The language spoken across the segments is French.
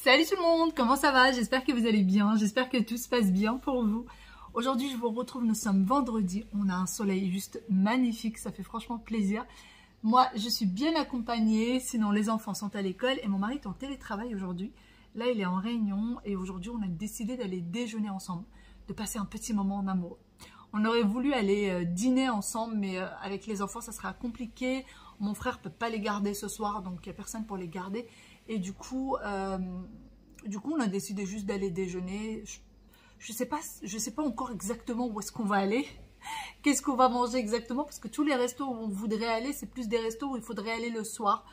Salut tout le monde, comment ça va? J'espère que vous allez bien, j'espère que tout se passe bien pour vous. Aujourd'hui je vous retrouve, nous sommes vendredi, on a un soleil juste magnifique, ça fait franchement plaisir. Moi je suis bien accompagnée, sinon les enfants sont à l'école et mon mari est en télétravail aujourd'hui. Là il est en réunion et aujourd'hui on a décidé d'aller déjeuner ensemble, de passer un petit moment en amoureux. On aurait voulu aller dîner ensemble mais avec les enfants ça sera compliqué. Mon frère peut pas les garder ce soir donc il n'y a personne pour les garder. Et du coup, on a décidé juste d'aller déjeuner. Je sais pas encore exactement où est-ce qu'on va aller. Qu'est-ce qu'on va manger exactement? Parce que tous les restos où on voudrait aller, c'est plus des restos où il faudrait aller le soir.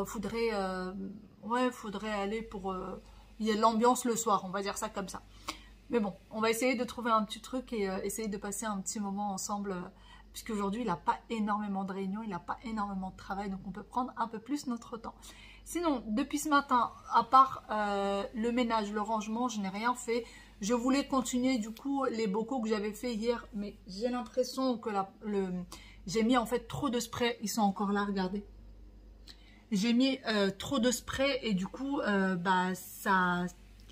Faudrait aller pour... il y a l'ambiance le soir, on va dire ça comme ça. Mais bon, on va essayer de trouver un petit truc et essayer de passer un petit moment ensemble. Puisqu'aujourd'hui, il n'a pas énormément de réunions, il n'a pas énormément de travail. Donc, on peut prendre un peu plus notre temps. Sinon, depuis ce matin, à part le ménage, le rangement, je n'ai rien fait. Je voulais continuer du coup les bocaux que j'avais fait hier, mais j'ai l'impression que j'ai mis en fait trop de spray. Ils sont encore là, regardez. J'ai mis trop de spray et du coup,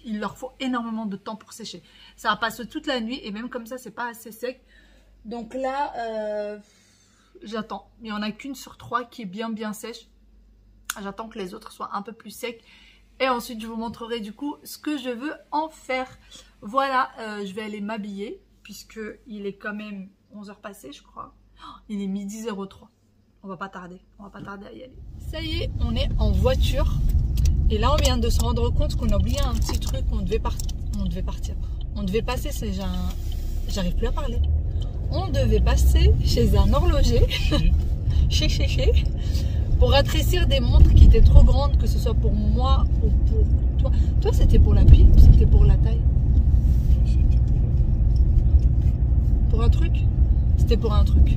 il leur faut énormément de temps pour sécher. Ça va passer toute la nuit et même comme ça, c'est pas assez sec. Donc là, j'attends. Il n'y en a qu'une sur 3 qui est bien sèche. J'attends que les autres soient un peu plus secs. Et ensuite, je vous montrerai du coup ce que je veux en faire. Voilà, je vais aller m'habiller. Puisqu'il est quand même 11h passées, je crois. Il est midi 03. On va pas tarder. On va pas tarder à y aller. Ça y est, on est en voiture. Et là, on vient de se rendre compte qu'on a oublié un petit truc. On devait partir. On devait passer. J'arrive plus à parler. On devait passer chez un horloger. chez. Pour rétrécir des montres qui étaient trop grandes, que ce soit pour moi ou pour toi. Toi, c'était pour la pile ou c'était pour la taille? Pour un truc? C'était pour un truc.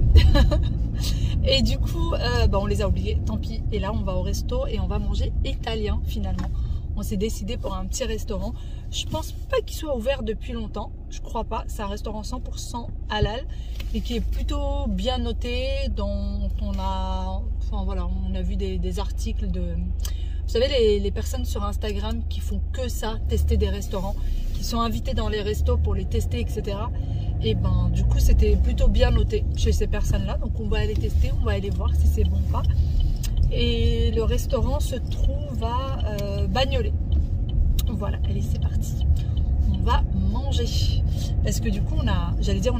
Et du coup, on les a oubliés, tant pis. Et là, on va au resto et on va manger italien finalement. On s'est décidé pour un petit restaurant. Je pense pas qu'il soit ouvert depuis longtemps. Je crois pas. C'est un restaurant 100% halal et qui est plutôt bien noté. Dont on a vu des articles de... Vous savez, les personnes sur Instagram qui font que ça, tester des restaurants, qui sont invités dans les restos pour les tester, etc. Et du coup, c'était plutôt bien noté chez ces personnes-là. Donc, on va aller tester, on va aller voir si c'est bon ou pas. Et le restaurant se trouve à Bagnolet. Voilà, allez, c'est parti. On va manger. Parce que du coup, on n'a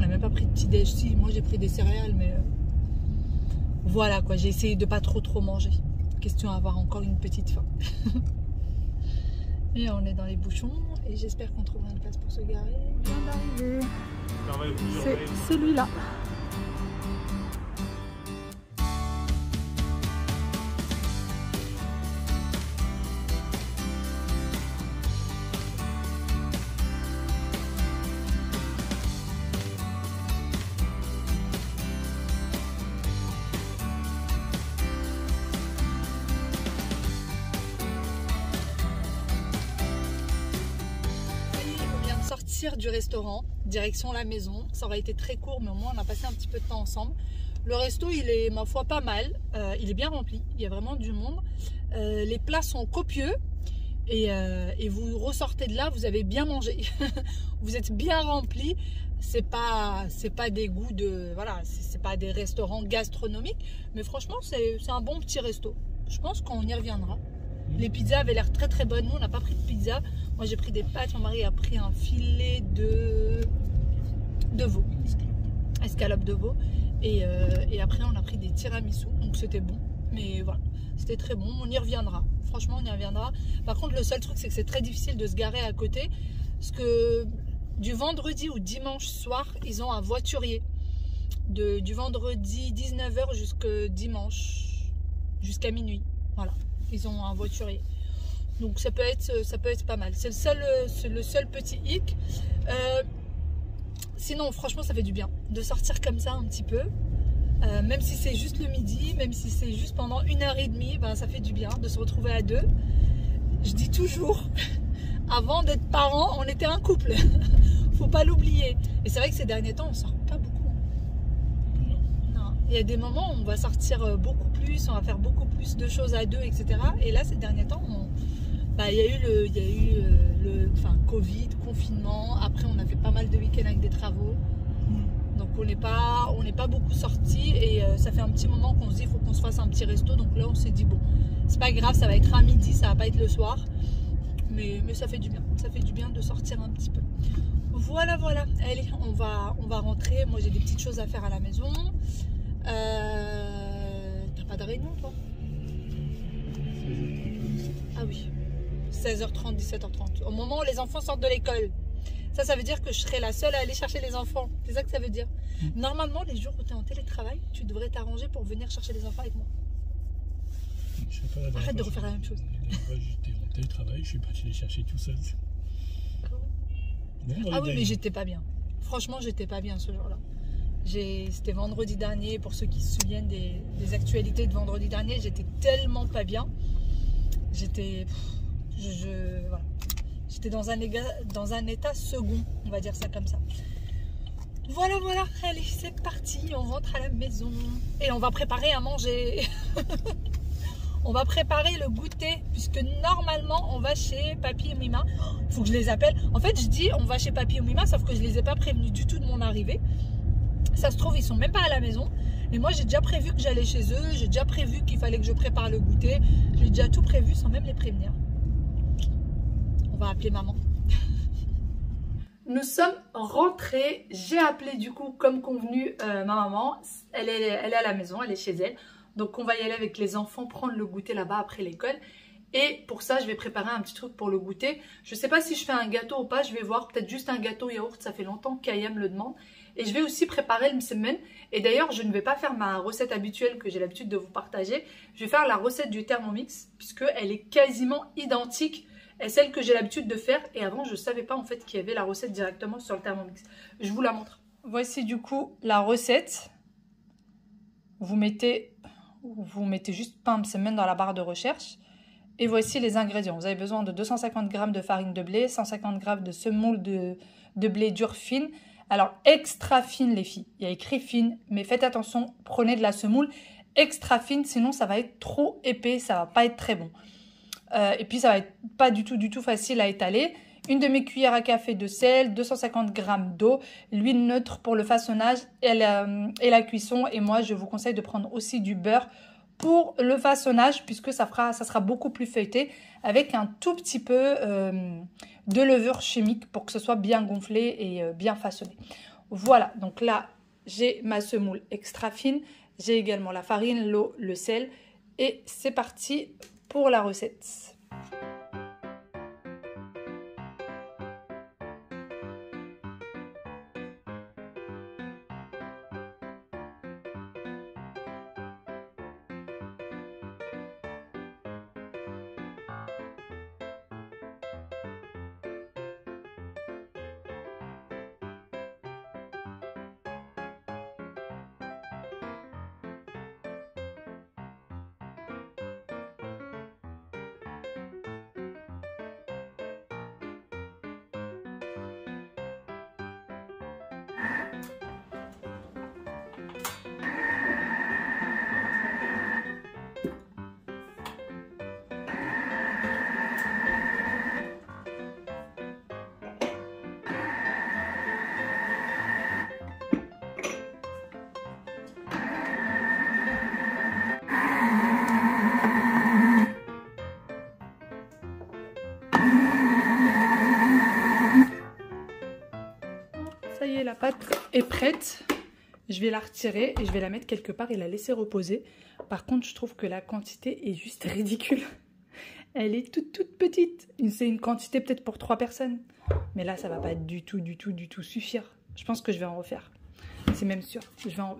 même pas pris de petit déj. Si, moi j'ai pris des céréales, mais voilà quoi. J'ai essayé de pas trop manger. Question d'avoir encore une petite faim. Et on est dans les bouchons. Et j'espère qu'on trouvera une place pour se garer. C'est celui-là. Du restaurant, direction la maison. Ça aurait été très court, mais au moins on a passé un petit peu de temps ensemble. Le resto, il est, ma foi, pas mal. Il est bien rempli. Il y a vraiment du monde. Les plats sont copieux. Et vous ressortez de là, vous avez bien mangé. Vous êtes bien rempli. C'est pas des goûts de... Voilà, c'est pas des restaurants gastronomiques. Mais franchement, c'est un bon petit resto. Je pense qu'on y reviendra. Les pizzas avaient l'air très bonnes. Nous, on n'a pas pris de pizza. Moi, j'ai pris des pâtes. Mon mari a pris un filet de veau. Escalope de veau. Et après, on a pris des tiramisu. Donc, c'était bon. Mais voilà, c'était très bon. On y reviendra. Franchement, on y reviendra. Par contre, le seul truc, c'est que c'est très difficile de se garer à côté. Parce que du vendredi ou dimanche soir, ils ont un voiturier. Du vendredi 19h jusqu'à dimanche. Jusqu'à minuit. Voilà. Ils ont un voiturier. Donc ça peut être pas mal. C'est le seul petit hic. Sinon, franchement, ça fait du bien de sortir comme ça un petit peu. Même si c'est juste le midi, même si c'est juste pendant 1h30, ça fait du bien de se retrouver à deux. Je dis toujours, avant d'être parents, on était un couple. Faut pas l'oublier. Et c'est vrai que ces derniers temps, on sort pas beaucoup. Non. Il y a des moments où on va sortir beaucoup plus, on va faire beaucoup plus de choses à deux, etc. Et là, ces derniers temps, Bah, enfin, Covid, confinement. Après, on a fait pas mal de week-ends avec des travaux. Donc, on n'est pas beaucoup sortis. Et ça fait un petit moment qu'on se dit, il faut qu'on se fasse un petit resto. Donc là, on s'est dit, bon, c'est pas grave, ça va être à midi, ça va pas être le soir. Mais ça fait du bien. Ça fait du bien de sortir un petit peu. Voilà, voilà. Allez, on va rentrer. Moi, j'ai des petites choses à faire à la maison. T'as pas de réunion, toi? Ah oui. 16h30, 17h30. Au moment où les enfants sortent de l'école. Ça veut dire que je serai la seule à aller chercher les enfants. C'est ça que ça veut dire. Normalement, les jours où tu es en télétravail, tu devrais t'arranger pour venir chercher les enfants avec moi. Je sais pas, Arrête de refaire la même chose. J'étais en télétravail, je suis parti les chercher tout seul. Ah oui, mais j'étais pas bien. Franchement, j'étais pas bien ce jour-là. C'était vendredi dernier, pour ceux qui se souviennent des actualités de vendredi dernier, j'étais tellement pas bien. J'étais... Voilà. J'étais dans un état second, on va dire ça comme ça. Voilà, voilà, allez, c'est parti, on rentre à la maison. Et on va préparer à manger. On va préparer le goûter, puisque normalement, on va chez Papy et Mima. Il faut que je les appelle. En fait, je dis, on va chez Papy et Mima, sauf que je les ai pas prévenus du tout de mon arrivée. Ça se trouve, ils sont même pas à la maison. Et moi, j'ai déjà prévu que j'allais chez eux. J'ai déjà prévu qu'il fallait que je prépare le goûter. J'ai déjà tout prévu sans même les prévenir. On va appeler maman. Nous sommes rentrés. J'ai appelé du coup, comme convenu, ma maman. Elle est à la maison, elle est chez elle. Donc on va y aller avec les enfants, prendre le goûter là-bas après l'école. Et pour ça, je vais préparer un petit truc pour le goûter. Je ne sais pas si je fais un gâteau ou pas, je vais voir. Peut-être juste un gâteau yaourt, ça fait longtemps qu'Ayam me le demande. Et je vais aussi préparer le msemen. Et d'ailleurs, je ne vais pas faire ma recette habituelle que j'ai l'habitude de vous partager. Je vais faire la recette du Thermomix, puisqu'elle est quasiment identique à celle que j'ai l'habitude de faire. Et avant, je ne savais pas en fait qu'il y avait la recette directement sur le Thermomix. Je vous la montre. Voici du coup la recette. Vous mettez juste pain msemen dans la barre de recherche. Et voici les ingrédients. Vous avez besoin de 250 g de farine de blé, 150 g de semoule de blé dur fine. Alors, extra fine les filles. Il y a écrit fine, mais faites attention, prenez de la semoule extra fine, sinon ça va être trop épais, ça va pas être très bon. Et puis ça va être pas du tout facile à étaler. Une demi-cuillère à café de sel, 250 g d'eau, l'huile neutre pour le façonnage et la cuisson. Et moi, je vous conseille de prendre aussi du beurre pour le façonnage, puisque ça sera beaucoup plus feuilleté, avec un tout petit peu de levure chimique pour que ce soit bien gonflé et bien façonné. Voilà, donc là, j'ai ma semoule extra fine, j'ai également la farine, l'eau, le sel, et c'est parti pour la recette. Ça y est, la pâte est prête. Je vais la retirer et je vais la mettre quelque part et la laisser reposer. Par contre, je trouve que la quantité est juste ridicule. Elle est toute petite. C'est une quantité peut-être pour 3 personnes. Mais là, ça va pas du tout suffire. Je pense que je vais en refaire. C'est même sûr.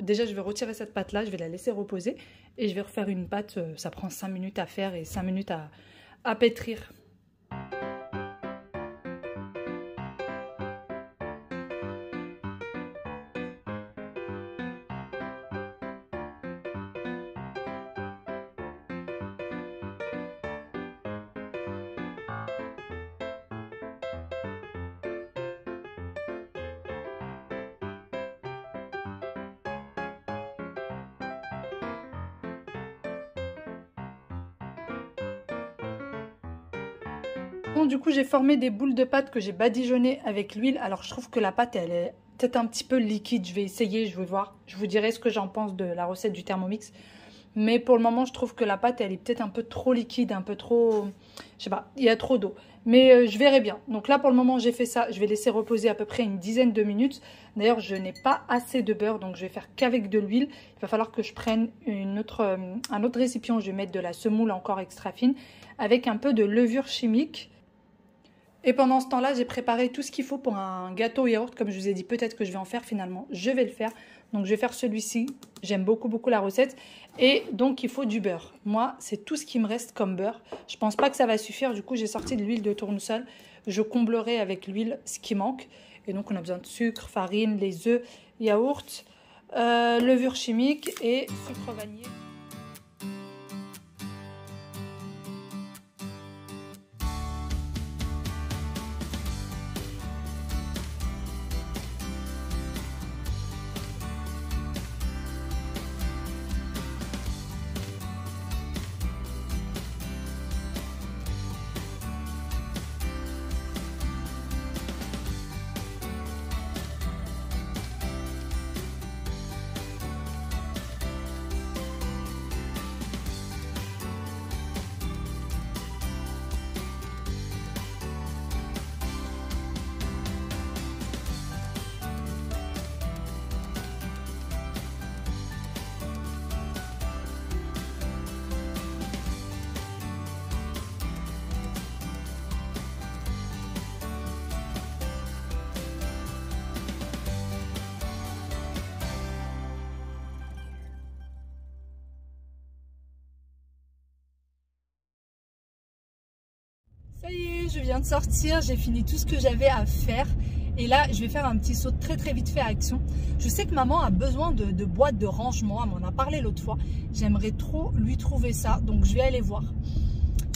Déjà, je vais retirer cette pâte-là. Je vais la laisser reposer. Et je vais refaire une pâte. Ça prend 5 minutes à faire et 5 minutes à pétrir. Bon, du coup, j'ai formé des boules de pâte que j'ai badigeonnées avec l'huile. Alors, je trouve que la pâte, elle est peut-être un petit peu liquide. Je vais essayer, je vais voir. Je vous dirai ce que j'en pense de la recette du Thermomix. Mais pour le moment, je trouve que la pâte, elle est peut-être un peu trop liquide, un peu trop... Je sais pas, il y a trop d'eau. Mais je verrai bien. Donc là, pour le moment, j'ai fait ça. Je vais laisser reposer à peu près une dizaine de minutes. D'ailleurs, je n'ai pas assez de beurre, donc je vais faire qu'avec de l'huile. Il va falloir que je prenne un autre récipient. Je vais mettre de la semoule encore extra fine avec un peu de levure chimique. Et pendant ce temps-là, j'ai préparé tout ce qu'il faut pour un gâteau au yaourt. Comme je vous ai dit, peut-être que je vais en faire finalement. Je vais le faire. Donc, je vais faire celui-ci. J'aime beaucoup la recette. Et donc, il faut du beurre. Moi, c'est tout ce qui me reste comme beurre. Je pense pas que ça va suffire. Du coup, j'ai sorti de l'huile de tournesol. Je comblerai avec l'huile ce qui manque. Et donc, on a besoin de sucre, farine, les œufs, yaourt, levure chimique et sucre vanillé. Ça y est, je viens de sortir, j'ai fini tout ce que j'avais à faire. Et là, je vais faire un petit saut très vite fait à Action. Je sais que maman a besoin de boîtes de rangement, elle m'en a parlé l'autre fois. J'aimerais trop lui trouver ça, donc je vais aller voir.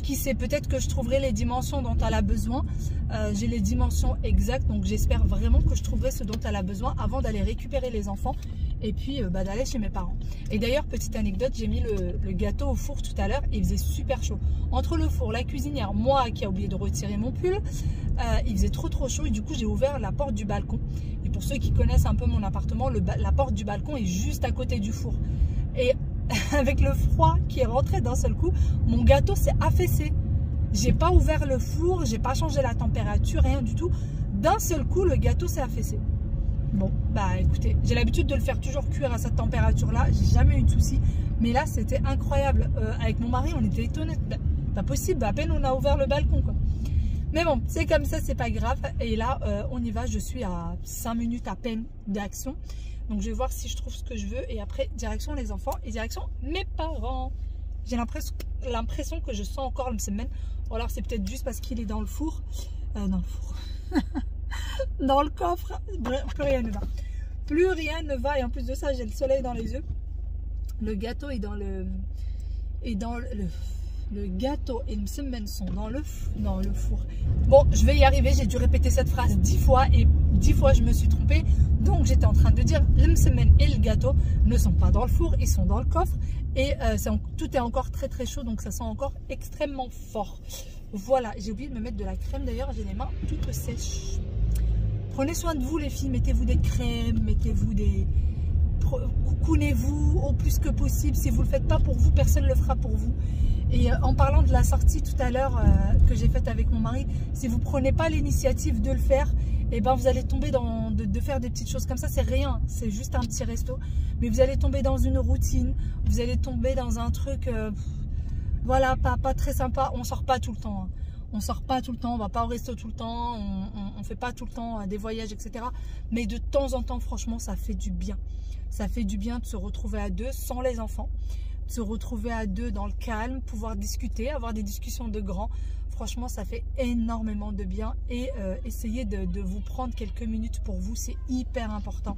Qui sait, peut-être que je trouverai les dimensions dont elle a besoin. J'ai les dimensions exactes, donc j'espère vraiment que je trouverai ce dont elle a besoin avant d'aller récupérer les enfants et puis d'aller chez mes parents. Et d'ailleurs, petite anecdote, j'ai mis le gâteau au four tout à l'heure et il faisait super chaud. Entre le four, la cuisinière, moi qui a oublié de retirer mon pull, il faisait trop chaud et du coup j'ai ouvert la porte du balcon. Et pour ceux qui connaissent un peu mon appartement, la porte du balcon est juste à côté du four. Et avec le froid qui est rentré d'un seul coup, mon gâteau s'est affaissé. J'ai pas ouvert le four, j'ai pas changé la température, rien du tout. D'un seul coup, le gâteau s'est affaissé. Bon, bah écoutez, j'ai l'habitude de le faire toujours cuire à cette température-là. J'ai jamais eu de soucis. Mais là, c'était incroyable. Avec mon mari, on était étonnés. Pas possible, à peine on a ouvert le balcon, quoi. Mais bon, c'est comme ça, c'est pas grave. Et là, on y va. Je suis à 5 minutes à peine d'Action. Donc, je vais voir si je trouve ce que je veux. Et après, direction les enfants et direction mes parents. J'ai l'impression que je sens encore le semaine. Ou alors, c'est peut-être juste parce qu'il est dans le four. Dans le four. Dans le coffre. Bref, plus rien ne va. Plus rien ne va. Et en plus de ça, j'ai le soleil dans les yeux. Le gâteau est dans le... Le gâteau et le semaine sont dans le four. Bon, je vais y arriver. J'ai dû répéter cette phrase 10 fois et 10 fois je me suis trompée. Donc j'étais en train de dire le semaine et le gâteau ne sont pas dans le four, ils sont dans le coffre. Et tout est encore très chaud, donc ça sent encore extrêmement fort. Voilà, j'ai oublié de me mettre de la crème d'ailleurs, j'ai les mains toutes sèches. Prenez soin de vous les filles, mettez-vous des crèmes, mettez-vous des... Coucounez-vous au plus que possible. Si vous ne le faites pas pour vous, personne ne le fera pour vous. Et en parlant de la sortie tout à l'heure que j'ai faite avec mon mari, si vous ne prenez pas l'initiative de le faire, et ben vous allez tomber de faire des petites choses comme ça. C'est rien, c'est juste un petit resto. Mais vous allez tomber dans une routine, vous allez tomber dans un truc, voilà, pas très sympa. On ne sort pas tout le temps. Hein. On sort pas tout le temps, on va pas au resto tout le temps, on fait pas tout le temps des voyages, etc. Mais de temps en temps, franchement, ça fait du bien. Ça fait du bien de se retrouver à deux sans les enfants, de se retrouver à deux dans le calme, pouvoir discuter, avoir des discussions de grands. Franchement, ça fait énormément de bien et essayez de vous prendre quelques minutes pour vous, c'est hyper important.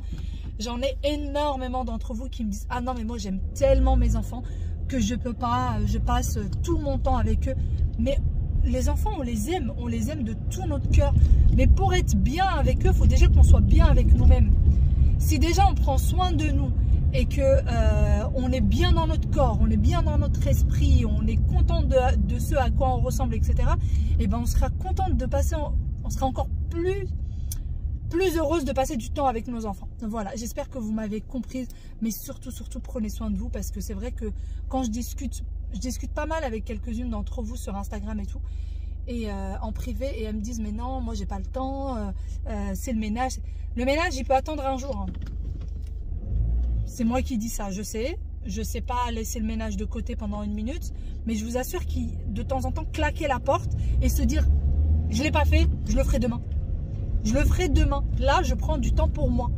J'en ai énormément d'entre vous qui me disent « Ah non, mais moi j'aime tellement mes enfants que je peux pas, je passe tout mon temps avec eux. » Mais les enfants, on les aime de tout notre cœur. Mais pour être bien avec eux, il faut déjà qu'on soit bien avec nous-mêmes. Si déjà on prend soin de nous et que on est bien dans notre corps, on est bien dans notre esprit, on est content de ce à quoi on ressemble, etc. Et ben on sera contente de passer, on sera encore plus heureuse de passer du temps avec nos enfants. Voilà, j'espère que vous m'avez comprise, mais surtout prenez soin de vous, parce que c'est vrai que quand je discute pas mal avec quelques-unes d'entre vous sur Instagram et tout, et en privé, et elles me disent mais non, moi j'ai pas le temps, c'est le ménage. Le ménage il peut attendre un jour, hein. C'est moi qui dis ça, je sais pas laisser le ménage de côté pendant 1 minute, mais je vous assure qu'il de temps en temps claquer la porte et se dire je l'ai pas fait, je le ferai demain. Je le ferai demain. Là, je prends du temps pour moi.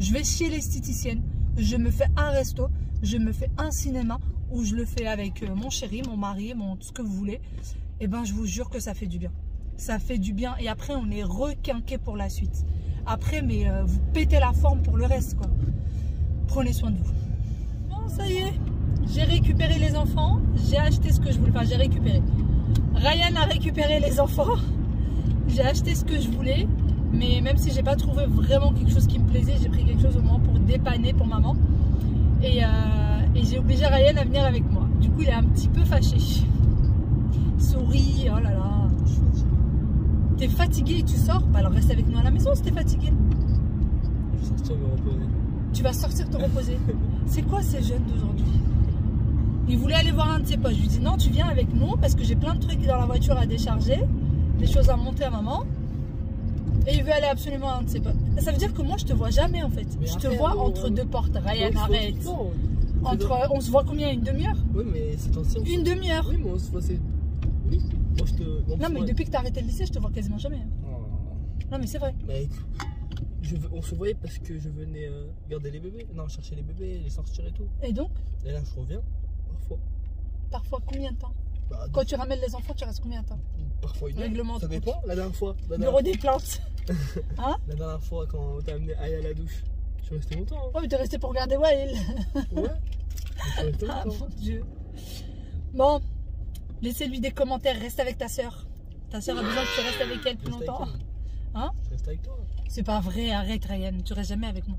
Je vais chez l'esthéticienne, je me fais un resto, je me fais un cinéma, ou je le fais avec mon chéri, mon mari, tout ce que vous voulez. Et ben, je vous jure que ça fait du bien. Ça fait du bien. Et après, on est requinqué pour la suite. Après, mais vous pétez la forme pour le reste, quoi. Prenez soin de vous. Bon, ça y est. J'ai récupéré les enfants. J'ai acheté ce que je voulais. Enfin, j'ai récupéré. Ryan a récupéré les enfants. J'ai acheté ce que je voulais. Mais même si j'ai pas trouvé vraiment quelque chose qui me plaisait, j'ai pris quelque chose au moins pour dépanner pour maman. Et j'ai obligé Ryan à venir avec moi. Du coup, il est un petit peu fâché. Il sourit, oh là là. T'es fatigué et tu sors? Bah alors reste avec nous à la maison si t'es fatigué. Je vais sortir me reposer. Tu vas sortir te reposer. C'est quoi ces jeunes d'aujourd'hui? Il voulait aller voir un de ses potes. Je lui dis non, tu viens avec nous parce que j'ai plein de trucs dans la voiture à décharger, des choses à monter à maman. Et il veut aller absolument à un de ses potes. Ça veut dire que moi je te vois jamais en fait. Mais je te vois entre deux portes. Ryan, arrête. On se voit combien? Une demi-heure? Oui, mais c'est ancien. Une demi-heure? Oui, mais on se voit. Oui, moi je te. Non, mais depuis que t'as arrêté le lycée, je te vois quasiment jamais. Oh. Non, mais c'est vrai. Mais on se voyait parce que je venais garder les bébés. Non, chercher les bébés, les sortir et tout. Et donc? Et là, je reviens, parfois. Parfois combien de temps? Bah, quand tu ramènes les enfants, tu restes combien de temps? Parfois une heure. Règlement ça dépend. La dernière fois. Bureau des plaintes. Hein? La dernière fois, quand t'as amené Aya à la douche, je suis resté longtemps. Hein. Oh, mais t'es resté pour regarder Wael. Ouais. Je suis resté Ah longtemps. mon Dieu. Bon, laissez-lui des commentaires. Reste avec ta soeur. Ta soeur a besoin que tu restes avec elle plus longtemps. Hein? Je reste avec toi. C'est pas vrai, arrête Ryan. Tu restes jamais avec moi.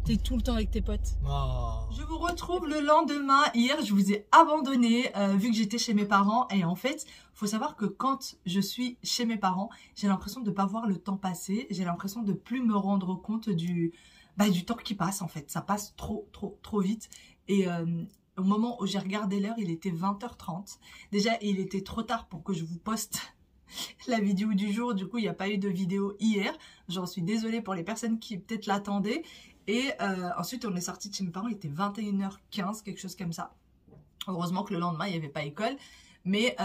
T'es tout le temps avec tes potes. Oh. Je vous retrouve le lendemain. Hier, je vous ai abandonné vu que j'étais chez mes parents. Et en fait, faut savoir que quand je suis chez mes parents, j'ai l'impression de ne pas voir le temps passer. J'ai l'impression de plus me rendre compte du temps qui passe en fait. Ça passe trop vite. Et au moment où j'ai regardé l'heure, il était 20h30. Déjà, il était trop tard pour que je vous poste la vidéo du jour. Du coup, il n'y a pas eu de vidéo hier. J'en suis désolée pour les personnes qui peut-être l'attendaient. Et ensuite, on est sorti de chez mes parents, il était 21h15, quelque chose comme ça. Heureusement que le lendemain, il n'y avait pas école. Mais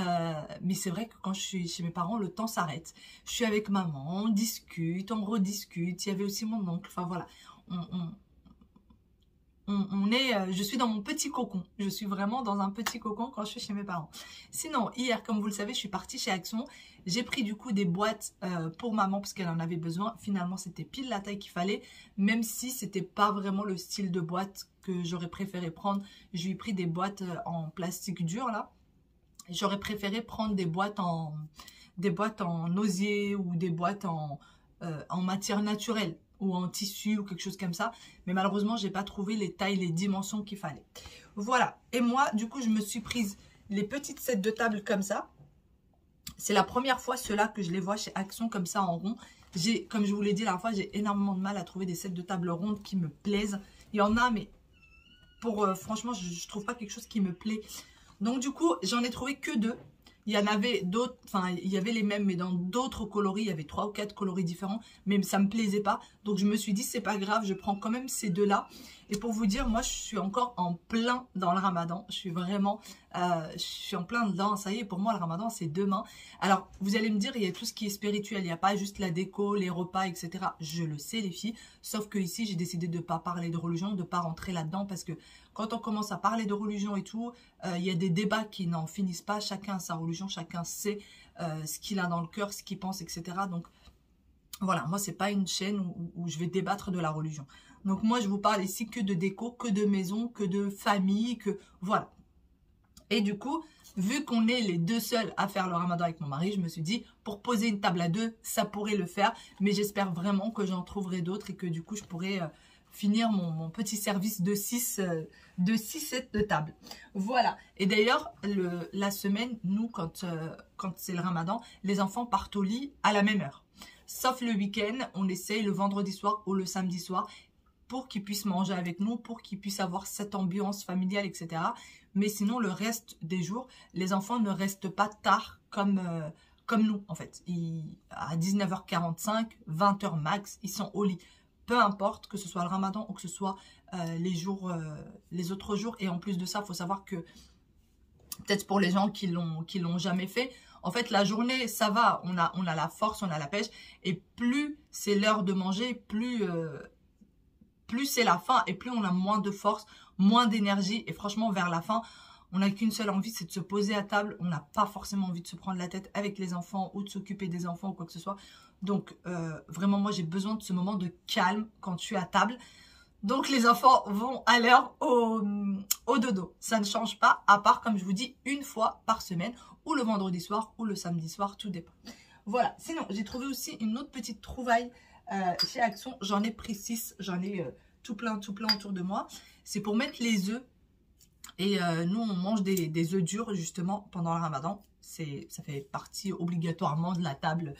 c'est vrai que quand je suis chez mes parents, le temps s'arrête. Je suis avec maman, on discute, on rediscute. Il y avait aussi mon oncle. Enfin voilà, je suis dans mon petit cocon. Je suis vraiment dans un petit cocon quand je suis chez mes parents. Sinon, hier, comme vous le savez, je suis partie chez Action. J'ai pris du coup des boîtes pour maman parce qu'elle en avait besoin. Finalement, c'était pile la taille qu'il fallait. Même si c'était pas vraiment le style de boîte que j'aurais préféré prendre. Je lui ai pris des boîtes en plastique dur là. J'aurais préféré prendre des boîtes en osier ou des boîtes en matière naturelle ou en tissu ou quelque chose comme ça. Mais malheureusement, j'ai pas trouvé les tailles, les dimensions qu'il fallait. Voilà. Et moi, du coup, je me suis prise les petites sets de table comme ça. C'est la première fois ceux-là que je les vois chez Action comme ça en rond. Comme je vous l'ai dit la dernière fois, j'ai énormément de mal à trouver des sets de table rondes qui me plaisent. Il y en a, mais franchement, je trouve pas quelque chose qui me plaît. Donc du coup, j'en ai trouvé que 2. Il y en avait d'autres, enfin il y avait les mêmes mais dans d'autres coloris, il y avait 3 ou 4 coloris différents, mais ça me plaisait pas. Donc je me suis dit c'est pas grave, je prends quand même ces 2-là. Et pour vous dire, moi je suis encore en plein dans le ramadan. Je suis vraiment, je suis en plein dedans. Ça y est, pour moi le ramadan c'est demain. Alors vous allez me dire, il y a tout ce qui est spirituel, il n'y a pas juste la déco, les repas, etc. Je le sais les filles, sauf que ici j'ai décidé de ne pas parler de religion, de ne pas rentrer là-dedans parce que quand on commence à parler de religion et tout, il y a des débats qui n'en finissent pas. Chacun a sa religion, chacun sait ce qu'il a dans le cœur, ce qu'il pense, etc. Donc voilà, moi c'est pas une chaîne où je vais débattre de la religion. Donc moi je vous parle ici que de déco, que de maison, que de famille, que voilà. Et du coup, vu qu'on est les 2 seuls à faire le ramadan avec mon mari, je me suis dit, pour poser une table à 2, ça pourrait le faire. Mais j'espère vraiment que j'en trouverai d'autres et que du coup je pourrai finir mon petit service de 6 sets de table. Voilà. Et d'ailleurs, la semaine, nous, quand c'est le ramadan, les enfants partent au lit à la même heure. Sauf le week-end, on essaye le vendredi soir ou le samedi soir pour qu'ils puissent manger avec nous, pour qu'ils puissent avoir cette ambiance familiale, etc. Mais sinon, le reste des jours, les enfants ne restent pas tard comme nous, en fait. À 19h45, 20h max, ils sont au lit. Peu importe que ce soit le ramadan ou que ce soit les autres jours. Et en plus de ça, il faut savoir que, peut-être pour les gens qui l'ont jamais fait, en fait, la journée, ça va. On a la force, on a la pêche. Et plus c'est l'heure de manger, plus c'est la faim et plus on a moins de force, moins d'énergie. Et franchement, vers la fin, on n'a qu'une seule envie, c'est de se poser à table. On n'a pas forcément envie de se prendre la tête avec les enfants ou de s'occuper des enfants ou quoi que ce soit. Donc, vraiment, moi, j'ai besoin de ce moment de calme quand je suis à table. Donc, les enfants vont à l'heure au dodo. Ça ne change pas, à part, comme je vous dis, une fois par semaine, ou le vendredi soir, ou le samedi soir, tout dépend. Voilà. Sinon, j'ai trouvé aussi une autre petite trouvaille chez Action. J'en ai pris 6. J'en ai tout plein autour de moi. C'est pour mettre les œufs. Et nous, on mange des œufs durs, justement, pendant le ramadan. Ça fait partie obligatoirement de la table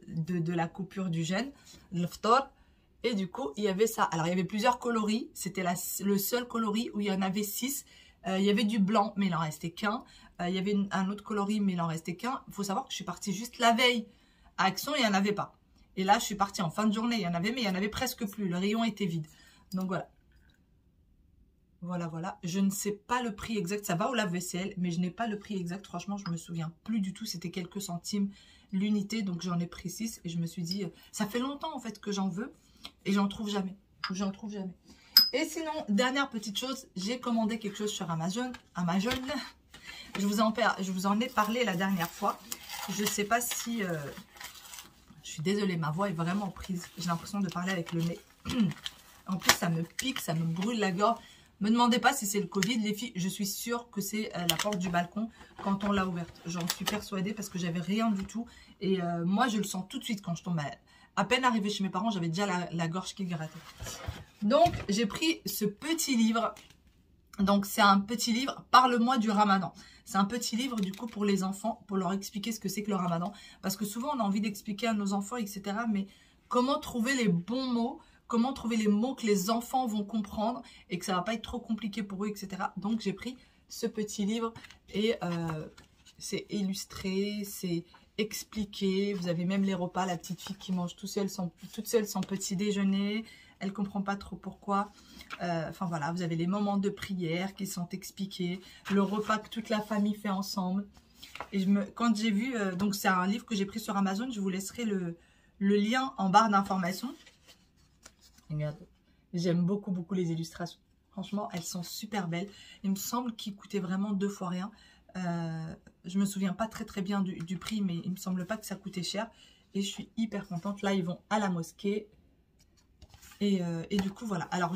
de la coupure du jeûne, l'iftar. Et du coup, il y avait ça. Alors, il y avait plusieurs coloris. C'était le seul coloris où il y en avait 6. Il y avait du blanc, mais il en restait qu'un. Il y avait un autre coloris, mais il en restait qu'un. Il faut savoir que je suis partie juste la veille à Action, il n'y en avait pas. Et là, je suis partie en fin de journée. Il y en avait, mais il n'y en avait presque plus. Le rayon était vide. Donc, voilà. Voilà. Je ne sais pas le prix exact. Ça va au lave-vaisselle, mais je n'ai pas le prix exact. Franchement, je me souviens plus du tout. C'était quelques centimes l'unité. Donc, j'en ai pris 6. Et je me suis dit, ça fait longtemps, en fait, que j'en veux. Et j'en trouve jamais. Et sinon, dernière petite chose. J'ai commandé quelque chose sur Amazon. Je vous en ai parlé la dernière fois. Je ne sais pas si... je suis désolée, ma voix est vraiment prise. J'ai l'impression de parler avec le nez. En plus, ça me pique, ça me brûle la gorge. Ne me demandez pas si c'est le Covid, les filles. Je suis sûre que c'est la porte du balcon quand on l'a ouverte. J'en suis persuadée parce que j'avais rien du tout. Et moi, je le sens tout de suite quand je tombe. À peine arrivée chez mes parents, j'avais déjà la gorge qui grattait. Donc, j'ai pris ce petit livre. Donc, c'est un petit livre, Parle-moi du Ramadan. C'est un petit livre, du coup, pour les enfants, pour leur expliquer ce que c'est que le Ramadan. Parce que souvent, on a envie d'expliquer à nos enfants, etc. Mais comment trouver les bons mots? Comment trouver les mots que les enfants vont comprendre et que ça ne va pas être trop compliqué pour eux, etc. Donc, j'ai pris ce petit livre et c'est illustré, c'est expliqué. Vous avez même les repas, la petite fille qui mange toute seule son petit déjeuner. Elle ne comprend pas trop pourquoi. Enfin, voilà, vous avez les moments de prière qui sont expliqués. Le repas que toute la famille fait ensemble. Et quand j'ai vu... donc, c'est un livre que j'ai pris sur Amazon. Je vous laisserai le lien en barre d'informations. Regarde, j'aime beaucoup les illustrations. Franchement, elles sont super belles. Il me semble qu'il coûtait vraiment 2 fois rien. Je me souviens pas très bien du prix, mais il me semble pas que ça coûtait cher. Et je suis hyper contente. Là, ils vont à la mosquée. Et du coup, voilà. Alors,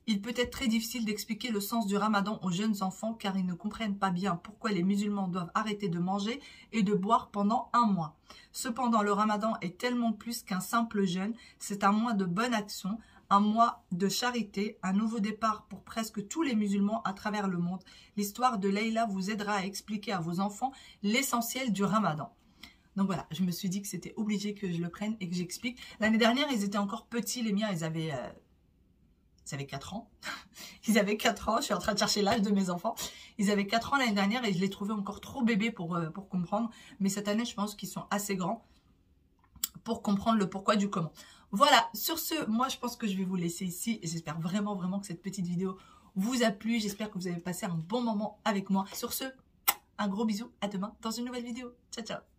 il peut être très difficile d'expliquer le sens du ramadan aux jeunes enfants car ils ne comprennent pas bien pourquoi les musulmans doivent arrêter de manger et de boire pendant 1 mois. Cependant, le ramadan est tellement plus qu'un simple jeûne. C'est un mois de bonne action, un mois de charité, un nouveau départ pour presque tous les musulmans à travers le monde. L'histoire de Leïla vous aidera à expliquer à vos enfants l'essentiel du ramadan. Donc voilà, je me suis dit que c'était obligé que je le prenne et que j'explique. L'année dernière, ils étaient encore petits, les miens, ils avaient 4 ans. Ils avaient 4 ans, je suis en train de chercher l'âge de mes enfants. Ils avaient 4 ans l'année dernière et je les trouvais encore trop bébés pour comprendre. Mais cette année, je pense qu'ils sont assez grands pour comprendre le pourquoi du comment. Voilà, sur ce, moi, je pense que je vais vous laisser ici. J'espère vraiment que cette petite vidéo vous a plu. J'espère que vous avez passé un bon moment avec moi. Sur ce, un gros bisou, à demain dans une nouvelle vidéo. Ciao, ciao.